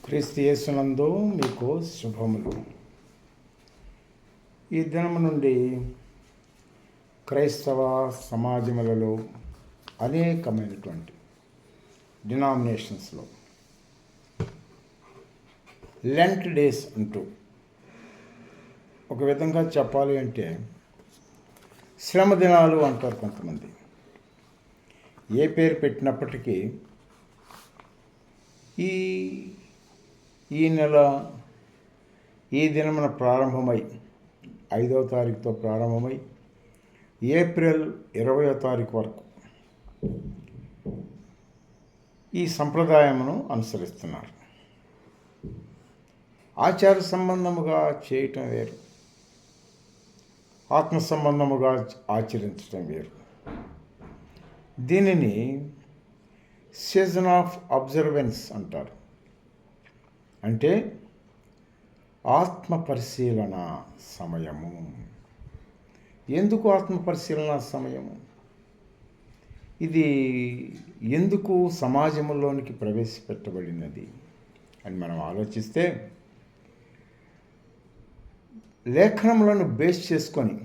క్రీస్తు యేసునందు మీకు శుభములు. ఈ దినము నుండి క్రైస్తవ సమాజములలో అనేకమైనటువంటి డినామినేషన్స్లో లెంట్ డేస్ అంటూ, ఒక విధంగా చెప్పాలి అంటే శ్రమ దినాలు అంటారు కొంతమంది. ఏ పేరు పెట్టినప్పటికీ ఈ నెల ఈ దినమున ప్రారంభమై 5వ తారీఖుతో ప్రారంభమై ఏప్రిల్ 20వ తారీఖు వరకు ఈ సంప్రదాయమును అనుసరిస్తున్నారు. ఆచార సంబంధముగా చేయటం వేరు, ఆత్మ సంబంధముగా ఆచరించటం వేరు. దీనిని సీజన్ ఆఫ్ అబ్జర్వెన్స్ అంటారు. అంటే ఆత్మ పరిశీలన సమయము. ఎందుకు ఆత్మ పరిశీలన సమయము? ఇది ఎందుకు సమాజంలోనికి ప్రవేశపెట్టబడినది అని మనం ఆలోచిస్తే, లేఖనములను బేస్ చేసుకొని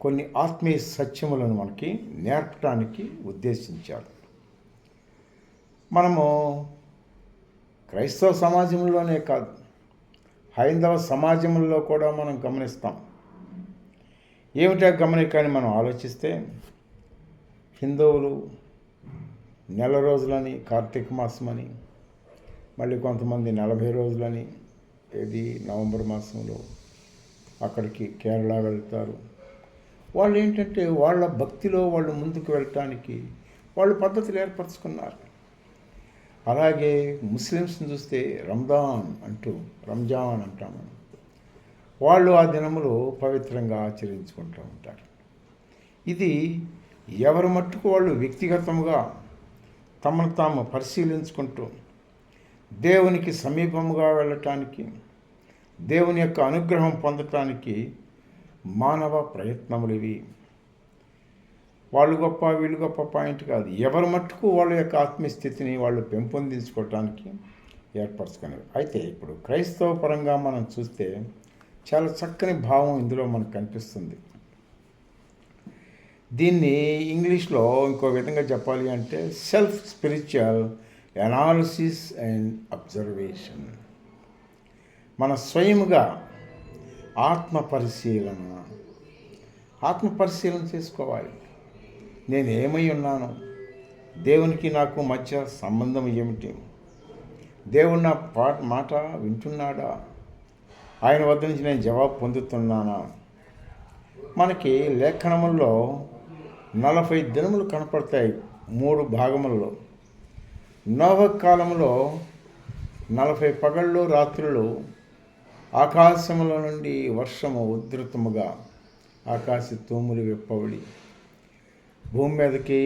కొన్ని ఆత్మీయ సత్యములను మనకి నేర్పడానికి ఉద్దేశించారు. మనము క్రైస్తవ సమాజంలోనే కాదు, హైందవ సమాజంలో కూడా మనం గమనిస్తాం. ఏమిటా గమనికని మనం ఆలోచిస్తే, హిందువులు నెల రోజులని కార్తీక మాసమని, మళ్ళీ కొంతమంది 40 రోజులని, నవంబర్ మాసంలో అక్కడికి కేరళ వెళ్తారు. వాళ్ళు ఏంటంటే వాళ్ళ భక్తిలో వాళ్ళు ముందుకు వెళ్ళటానికి వాళ్ళు పద్ధతులు ఏర్పరచుకున్నారు. అలాగే ముస్లిమ్స్ని చూస్తే రంజాన్ అంటాము. వాళ్ళు ఆ దినములు పవిత్రంగా ఆచరించుకుంటూ ఉంటారు. ఇది ఎవరి మట్టుకు వాళ్ళు వ్యక్తిగతంగా తమను తాము పరిశీలించుకుంటూ దేవునికి సమీపముగా వెళ్ళటానికి, దేవుని యొక్క అనుగ్రహం పొందటానికి మానవ ప్రయత్నములు ఇవి. వాళ్ళు గొప్ప వీళ్ళు గొప్ప పాయింట్ కాదు. ఎవరి మట్టుకు వాళ్ళ యొక్క ఆత్మీయస్థితిని వాళ్ళు పెంపొందించుకోవటానికి ఏర్పరచుకునేవి. అయితే ఇప్పుడు క్రైస్తవ పరంగా మనం చూస్తే చాలా చక్కని భావం ఇందులో మనకు కనిపిస్తుంది. దీన్ని ఇంగ్లీష్లో ఇంకో విధంగా చెప్పాలి అంటే self spiritual analysis and observation. మన స్వయముగా ఆత్మ పరిశీలన చేసుకోవాలి. నేను ఏమై ఉన్నాను? దేవునికి నాకు మధ్య సంబంధం ఏమిటి? దేవుడు నా మాట వింటున్నాడా? ఆయన వద్ద నుంచి నేను జవాబు పొందుతున్నానా? మనకి లేఖనముల్లో 40 దినములు కనపడతాయి 3 భాగములలో. నోహ కాలంలో 40 పగళ్ళు రాత్రులు ఆకాశముల నుండి వర్షము ఉధృతముగా ఆకాశ తూములు విప్పబడి భూమి మీదకి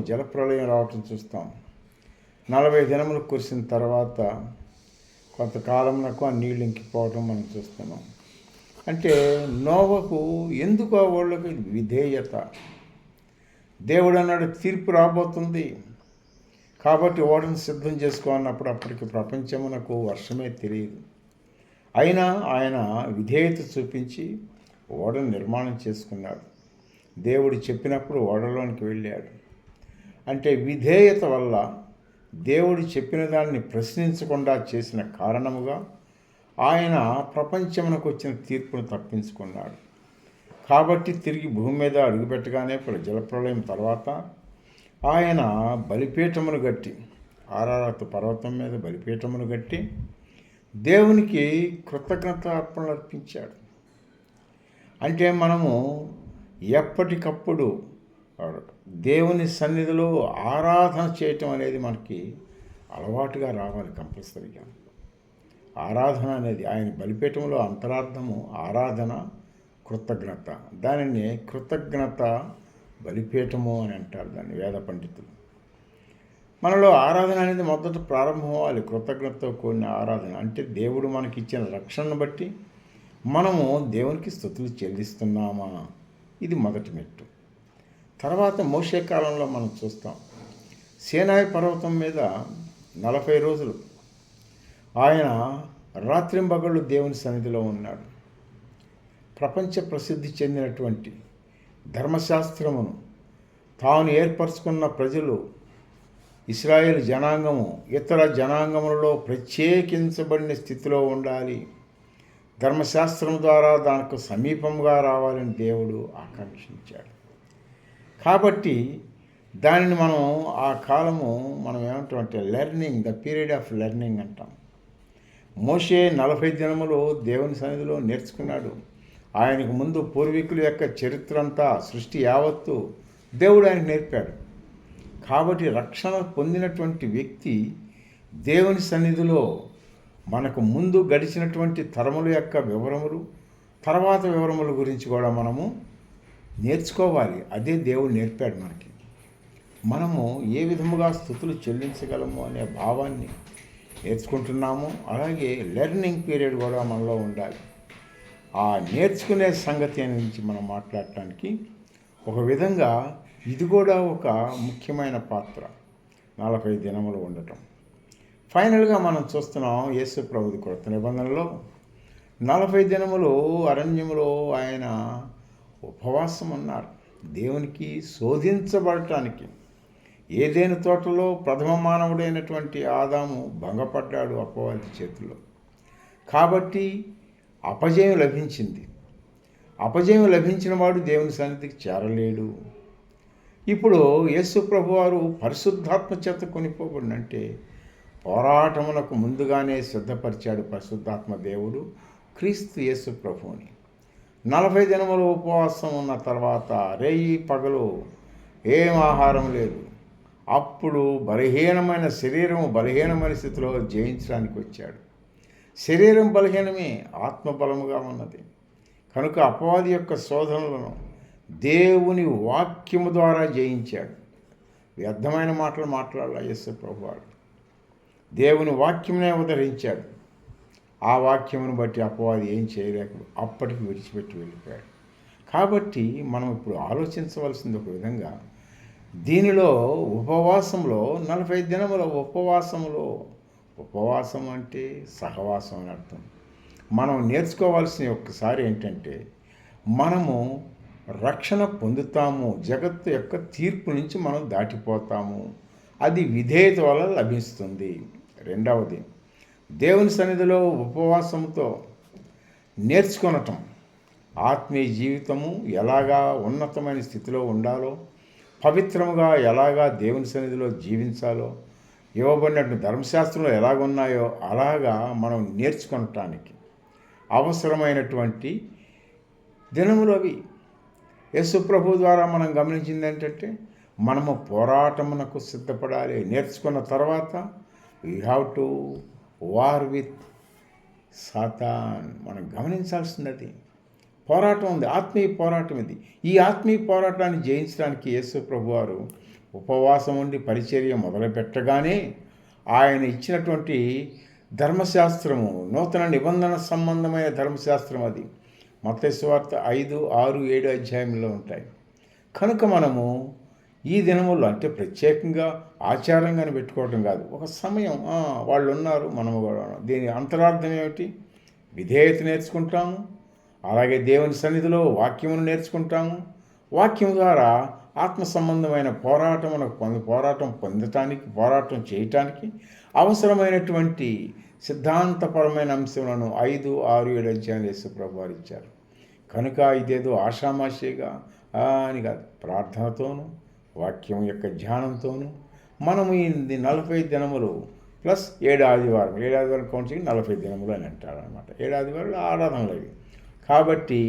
జలప్రళయం రావటం చూస్తాం. 40 దినములు కురిసిన తర్వాత కొంతకాలంలో ఆ నీళ్ళు ఇంకిపోవటం మనం చూస్తున్నాం. అంటే నోవకు ఎందుకు ఆ వాళ్ళకి విధేయత? దేవుడు అన్నాడు తీర్పు రాబోతుంది కాబట్టి ఓడను సిద్ధం చేసుకోన్నప్పుడు అప్పటికి ప్రపంచమునకు వర్షమే తెలియదు. అయినా ఆయన విధేయత చూపించి ఓడను నిర్మాణం చేసుకున్నాడు. దేవుడు చెప్పినప్పుడు ఓడలోనికి వెళ్ళాడు. అంటే విధేయత వల్ల దేవుడు చెప్పిన దాన్ని ప్రశ్నించకుండా చేసిన కారణముగా ఆయన ప్రపంచమునకు వచ్చిన తీర్పును తప్పించుకున్నాడు. కాబట్టి తిరిగి భూమి మీద అడుగుపెట్టగానే జలప్రళయం తర్వాత ఆయన బలిపీఠమును కట్టి, ఆరారత పర్వతం మీద బలిపీఠమును కట్టి దేవునికి కృతజ్ఞత అర్పణలు అర్పించాడు. అంటే మనము ఎప్పటికప్పుడు దేవుని సన్నిధిలో ఆరాధన చేయటం అనేది మనకి అలవాటుగా రావాలి. కంపల్సరీగా ఆరాధన అనేది ఆయన బలిపీఠంలో అంతరార్థము ఆరాధన, కృతజ్ఞత. దానిని కృతజ్ఞత బలిపీఠము అని అంటారు దాన్ని వేద పండితులు. మనలో ఆరాధన అనేది మొదట ప్రారంభం అవ్వాలి. కృతజ్ఞతతో కూడిన ఆరాధన అంటే దేవుడు మనకి ఇచ్చిన రక్షణను బట్టి మనము దేవునికి స్తుతులు చెల్లిస్తున్నామా, ఇది మొదటి మెట్టు. తర్వాత మోషే కాలంలో మనం చూస్తాం, సీనాయి పర్వతం మీద 40 రోజులు ఆయన రాత్రింబగళ్ళు దేవుని సన్నిధిలో ఉన్నాడు. ప్రపంచ ప్రసిద్ధి చెందినటువంటి ధర్మశాస్త్రమును తాను ఏర్పరచుకున్న ప్రజలు, ఇశ్రాయేలు జనాంగము ఇతర జనాంగములలో ప్రత్యేకించబడిన స్థితిలో ఉండాలి. ధర్మశాస్త్రం ద్వారా దానికి సమీపంగా రావాలని దేవుడు ఆకాంక్షించాడు. కాబట్టి దానిని మనం ఆ కాలము మనం ఏమంటామంటే learning, the period of learning అంటాం. మోషే 40 దినములు దేవుని సన్నిధిలో నేర్చుకున్నాడు. ఆయనకు ముందు పూర్వీకుల యొక్క చరిత్ర అంతా, సృష్టి యావత్తు దేవుడు ఆయనకు నేర్పాడు. కాబట్టి రక్షణ పొందినటువంటి వ్యక్తి దేవుని సన్నిధిలో మనకు ముందు గడిచినటువంటి తరముల యొక్క వివరములు, తర్వాత వివరముల గురించి కూడా మనము నేర్చుకోవాలి. అదే దేవుడు నేర్పాడు మనకి. మనము ఏ విధముగా స్తుతులు చెల్లించగలము అనే భావాన్ని నేర్చుకుంటున్నాము. అలాగే లెర్నింగ్ పీరియడ్ కూడా మనలో ఉండాలి. ఆ నేర్చుకునే సంగతి నుంచి మనం మాట్లాడటానికి ఒక విధంగా ఇది కూడా ఒక ముఖ్యమైన పాత్ర, 40 దినములు ఉండటం. ఫైనల్గా మనం చూస్తున్నాం యేసు ప్రభువు కొత్త నిబంధనలో 40 దినములు అరణ్యములో ఆయన ఉపవాసం ఉన్నారు. దేవునికి శోధించబడటానికి. ఏదైనా తోటలో ప్రథమ మానవుడైనటువంటి ఆదాము భంగపడ్డాడు అపవాది చేతిలో. కాబట్టి అపజయం లభించింది. అపజయం లభించిన వాడు దేవుని సన్నిధికి చేరలేడు. ఇప్పుడు యేసు ప్రభువారు పరిశుద్ధాత్మ చేత కొనిపోబడినంటే పోరాటములకు ముందుగానే సిద్ధపరిచాడు పరిశుద్ధాత్మ దేవుడు క్రీస్తు యేసు ప్రభువుని. 40 దినములు ఉపవాసం ఉన్న తర్వాత రేయి పగలు ఏం ఆహారం లేదు. అప్పుడు బలహీనమైన శరీరము బలహీనమైన స్థితిలో జయించడానికి వచ్చాడు. శరీరం బలహీనమే, ఆత్మ బలముగా ఉన్నది. కనుక అపవాది యొక్క శోధనలను దేవుని వాక్యము ద్వారా జయించాడు. వ్యర్థమైన మాటలు మాట్లాడాల యేసు ప్రభువారు. దేవుని వాక్యమునే ఉదరించాడు. ఆ వాక్యమును బట్టి అపవాది ఏం చేయలేక అప్పటికి విడిచిపెట్టి వెళ్ళిపోయాడు. కాబట్టి మనం ఇప్పుడు ఆలోచించవలసింది ఒక విధంగా, దీనిలో ఉపవాసంలో 40 దినముల ఉపవాసం అంటే సహవాసం అని అర్థం. మనం నేర్చుకోవాల్సిన ఒక్కసారి ఏంటంటే, మనము రక్షణ పొందుతాము, జగత్తు యొక్క తీర్పు నుంచి మనం దాటిపోతాము. అది విధేయత వల్ల లభిస్తుంది. రెండవది, దేవుని సన్నిధిలో ఉపవాసంతో నేర్చుకొనటం, ఆత్మీయ జీవితము ఎలాగా ఉన్నతమైన స్థితిలో ఉండాలో, పవిత్రముగా ఎలాగా దేవుని సన్నిధిలో జీవించాలో, ఇవ్వబడినటువంటి ధర్మశాస్త్రంలో ఎలాగున్నాయో అలాగా మనం నేర్చుకొనటానికి అవసరమైనటువంటి దినములు అవి. యేసు ప్రభు ద్వారా మనం గమనించింది ఏంటంటే, మనము పోరాటమునకు సిద్ధపడాలి. నేర్చుకున్న తర్వాత we have to war with Satan. మనం గమనించాల్సినది పోరాటం ఉంది, ఆత్మీయ పోరాటం ఇది. ఈ ఆత్మీయ పోరాటాన్ని జయించడానికి యేసు ప్రభువారు ఉపవాసం ఉండి పరిచర్య మొదలుపెట్టగానే ఆయన ఇచ్చినటువంటి ధర్మశాస్త్రము, నూతన నిబంధన సంబంధమైన ధర్మశాస్త్రం అది మత్తయి సువార్త 5, 6, 7 అధ్యాయంలో ఉంటాయి. కనుక మనము ఈ దినముల్లో అంటే ప్రత్యేకంగా ఆచారంగానే పెట్టుకోవటం కాదు, ఒక సమయం వాళ్ళు ఉన్నారు, మనము కూడా ఉన్నాం. దీని అంతరార్థం ఏమిటి? విధేయత నేర్చుకుంటాము, అలాగే దేవుని సన్నిధిలో వాక్యమును నేర్చుకుంటాము. వాక్యం ద్వారా ఆత్మ సంబంధమైన పోరాటం పొందటానికి, పోరాటం చేయటానికి అవసరమైనటువంటి సిద్ధాంతపరమైన అంశములను 5, 6, 7 అధ్యాయాలు యేసు ప్రభువారు ఇచ్చారు. కనుక ఇదేదో ఆషామాషిగా అని కాదు, ప్రార్థనతోనూ వాక్యం యొక్క ధ్యానంతోనూ మనము ఈ 40 దినములు ప్లస్ 7 ఆదివారం కౌంట్ చేసి 40 దినములు అని అంటారనమాట. 7 ఆదివారాలు ఆరాధనలు అవి. కాబట్టి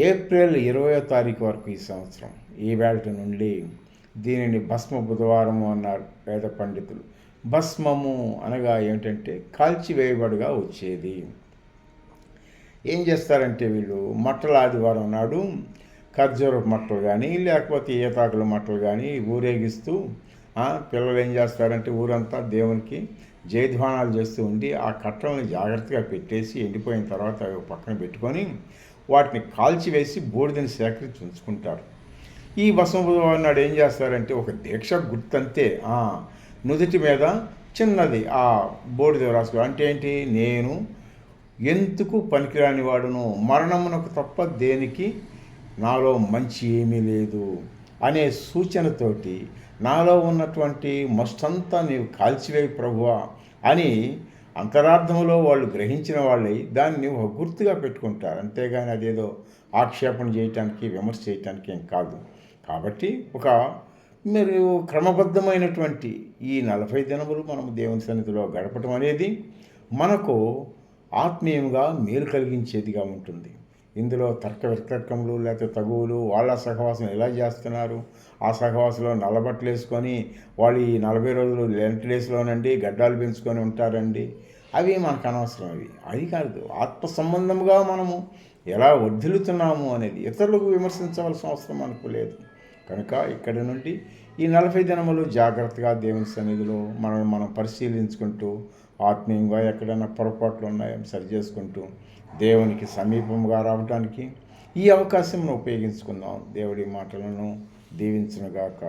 ఏప్రిల్ 20వ తారీఖు వరకు ఈ సంవత్సరం ఈ వేళ నుండి దీనిని భస్మ బుధవారము అన్నారు వేద పండితులు. భస్మము అనగా ఏమిటంటే కాల్చివేయబడిగా వచ్చేది. ఏం చేస్తారంటే వీళ్ళు మట్టల ఆదివారం నాడు ఖర్జూరపు మట్టలు కానీ లేకపోతే ఈతాకుల మట్టలు కానీ ఊరేగిస్తూ పిల్లలు ఏం చేస్తారంటే ఊరంతా దేవునికి జయధ్వానాలు చేస్తూ ఉండి ఆ కట్టలను జాగ్రత్తగా పెట్టేసి ఎండిపోయిన తర్వాత అవి పక్కన పెట్టుకొని వాటిని కాల్చివేసి బూడిదని సేకరించి ఉంచుకుంటారు. ఈ భస్మ బుధవారం నాడు ఏం చేస్తారంటే ఒక దీక్ష గుర్తంతే నుదుటి మీద చిన్నది ఆ బోర్డు దగ్గర రాసుకో అంటే ఏంటి, నేను ఎందుకు పనికిరాని వాడును, మరణమునకు తప్ప దేనికి నాలో మంచి ఏమీ లేదు అనే సూచనతోటి నాలో ఉన్నటువంటి మస్తంతా నీవు కాల్చివేయి ప్రభువా అని అంతరార్థంలో వాళ్ళు గ్రహించిన వాళ్ళై దాన్ని ఒక గుర్తుగా పెట్టుకుంటారు. అంతేగాని అదేదో ఆక్షేపణ చేయటానికి, విమర్శ చేయటానికి ఏం కాదు. కాబట్టి ఒక మీరు క్రమబద్ధమైనటువంటి ఈ 40 దినములు మనము దేవుని సన్నిధిలో గడపటం అనేది మనకు ఆత్మీయంగా మేలు కలిగించేదిగా ఉంటుంది. ఇందులో తర్క వితర్కములు లేకపోతే తగువులు, వాళ్ళ సహవాసం ఎలా చేస్తున్నారు, ఆ సహవాసంలో నల్లబట్టలు వేసుకొని వాళ్ళు ఈ 40 రోజులు లెంట్ డేస్లోనండి గడ్డాలు పెంచుకొని ఉంటారండి, అవి మనకు అనవసరం. అవి కాదు, ఆత్మ సంబంధంగా మనము ఎలా వర్ధిల్లుతున్నాము అనేది ఇతరులకు విమర్శించవలసిన అవసరం మనకు లేదు. కనుక ఇక్కడి నుండి ఈ 40 దినములు జాగ్రత్తగా దేవుని సన్నిధిలో మనం పరిశీలించుకుంటూ ఆత్మీయంగా ఎక్కడైనా పొరపాట్లు ఉన్నాయో సరి చేసుకుంటూ దేవునికి సమీపంగా రావడానికి ఈ అవకాశంను ఉపయోగించుకుందాం. దేవుడి మాటలను దీవించునుగాక.